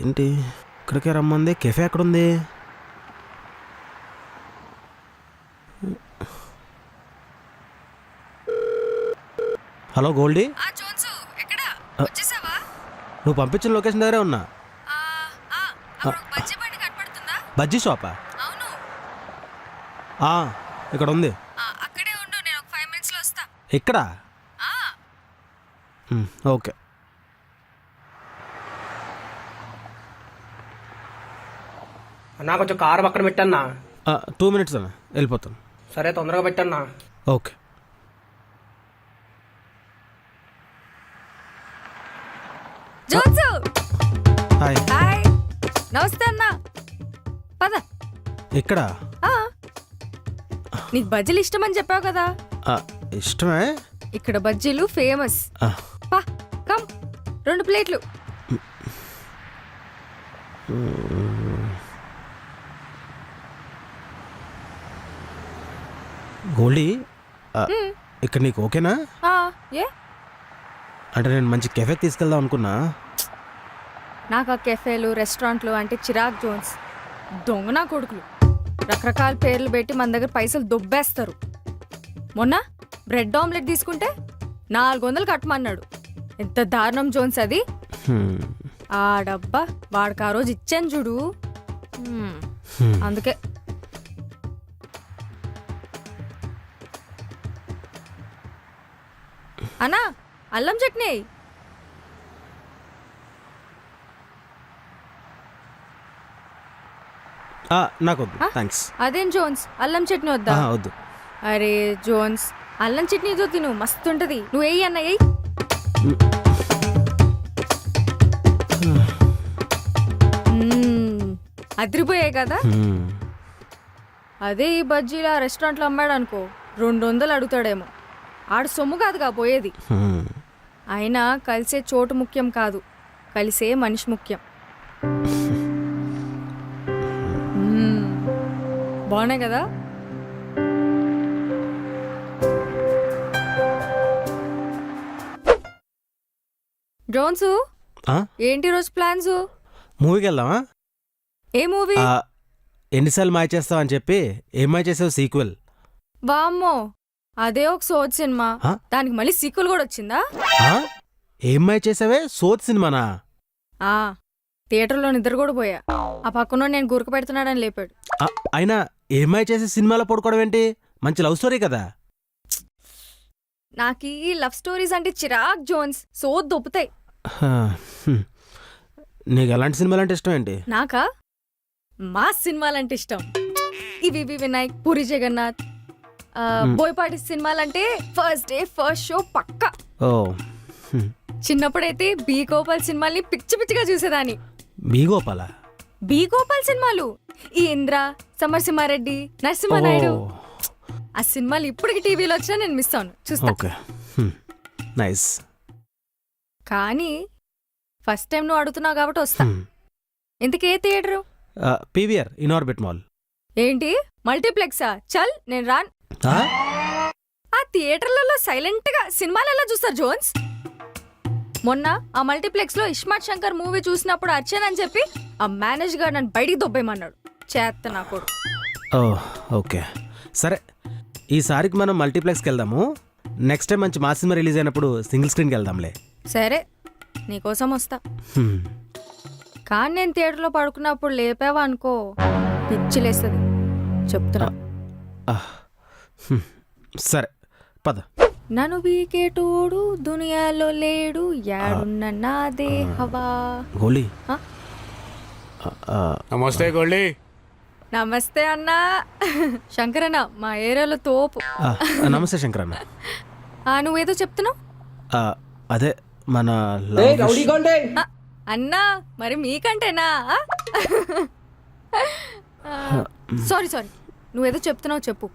ఏంటి ఇక్కడికే రమ్మంది? కెఫే ఎక్కడుంది? హలో గోల్డీ, నువ్వు పంపించిన లొకేషన్ దగ్గరే ఉన్నా. బజ్జీ షాపా? ఇక్కడ ఉంది. ఇక్కడ ఓకే. అన్నా కొంచెం కారు పక్కన పెట్టన్నా. 2 minutes అన్న, వెళ్ళిపోతాను. సరే తొందరగా పెట్టన్నా. ఓకే. హాయ్. హాయ్, నమస్తే అన్న. పద. ఇక్కడ నీకు బజ్జీలు ఇష్టమని చెప్పావు కదా. ఇష్టమే. ఇక్కడ బజ్జీలు ఫేమస్. పా, కమ్ 2 ప్లేట్లు. గోల్డీ, ఇక్కడ నీకు ఓకేనా? ఏ అంటే నేను మంచి కెఫేకి తీసుకెళ్దాం అనుకున్నా. నాకు ఆ కెఫేలు రెస్టారెంట్లు అంటే చిరాక్. జోన్స్ దొంగ నా కొడుకులు రకరకాల పేర్లు పెట్టి మన దగ్గర పైసలు దొబ్బేస్తారు. మొన్న బ్రెడ్ ఆమ్లెట్ తీసుకుంటే 400 కట్టమన్నాడు. ఎంత దారుణం జోన్స్ అది. ఆ డబ్బా వాడికి ఆ రోజు ఇచ్చాను చూడు. అందుకే అన్నా అల్లం చట్నీ. నాకు వద్దు, థ్యాంక్స్. అదేం జోన్స్, అల్లం చట్నీ వద్దా? వద్దు. అరే జోన్స్, అల్లం చట్నీతో తిను, మస్తు ఉంటది. నువ్వు వెయ్యి అన్న వెయ్యి. అదిరిపోయాయి కదా. అదే ఈ బజ్జీలా రెస్టారెంట్లో అమ్మాడు అనుకో 200 అడుగుతాడేమో. ఆడు సొమ్ము కాదుగా పోయేది. అయినా కలిసే చోటు ముఖ్యం కాదు, కలిసే మనిషి ముఖ్యం. బాగున్నాయి కదా. జోన్సు, ఏంటి రోజు ప్లాన్స్? మూవీకి వెళ్దామా? ఏ మూవీ? ఎన్నిసార్లు మాయ చేస్తావు అని చెప్పి ఏం మాయ చేసావు సీక్వెల్. వామ్మో, అదే ఒక సోద్ సినిమా, దానికి మళ్ళీ సీక్వెల్ కూడా వచ్చిందా? ఏం మాయ చేసావే? సోద్ సినిమానా? థియేటర్లో నిద్ర కూడా పోయా. ఆ పక్కన నేను గురక పెడుతున్నాడని లేపాడు. అయినా ఏం మాయ చేసే సినిమాలో పడుకోవడం ఏంటి? మంచి లవ్ స్టోరీ కదా. నాకు ఈ లవ్ స్టోరీస్ అంటే చిరాక్ జోన్స్, సోద్ దొబ్బుతాయి. నీకు ఎలాంటి సినిమాలంటే ఇష్టం ఏంటి? నాకా మాస్ సినిమాలంటే ఇష్టం. ఇవి వినాయక్, పూరి జగన్నాథ్, బోయపాటి సినిమాలంటే ఫస్ట్ డే ఫస్ట్ షో పక్కా. చిన్నప్పుడైతే బి గోపాల్ సినిమాల్ని పిచ్చి పిచ్చిగా చూసేదాన్ని. బి గోపాల? బి గోపాల్ సినిమాలు, ఈ ఇంద్ర, సమరసింహారెడ్డి, నరసింహనాయుడు, ఆ సినిమాలు ఇప్పటికి టీవీలో వచ్చినా నేను మిస్ అవును, చూస్తా. నైస్. కానీ ఫస్ట్ టైం నువ్వు అడుగుతున్నావు కాబట్టి వస్తా. ఇంతకే థియేటరు? PVR Inorbit mall. ఏంటి మల్టీప్లెక్సా? చల్ నేను రాన్. ఆ థియేటర్లలో సైలెంట్ గా సినిమాలు ఎలా చూస్తారు జోన్స్? మొన్న ఆ మల్టీప్లెక్స్ లో ఇస్మార్ట్ శంకర్ మూవీ చూసినప్పుడు వచ్చానని చెప్పి ఆ మేనేజర్ గారు నన్ను బయటికి దొబ్బేమన్నాడు. చేత్త నా కొడుకు. ఓకే సరే, ఈసారికి మనం మల్టీప్లెక్స్కి వెళ్దాము. నెక్స్ట్ టైం మంచి మా సినిమా రిలీజ్ అయినప్పుడు సింగిల్ స్క్రీన్కి వెళ్దాంలే. సరే, నీకోసం వస్తా. కానీ నేను థియేటర్లో పడుకున్నప్పుడు లేపావా అనుకో, పిచ్చిలేస్తుంది చెప్తున్నా. సరే పద. నన్ను బీకేటోడు దునియాలో లేడు, యాడున్న నాదే హవా. గోళీ. నమస్తే గోళీ. నమస్తే అన్నా. శంకరన్న మా ఏరియాలో తోపు. నమస్తే శంకరన్న. నువ్వేదో చెప్తున్నావు. అదే మన అన్నా, మరి మీకంటేనా? సారీ, నువ్వేదో చెప్తున్నావు, చెప్పు.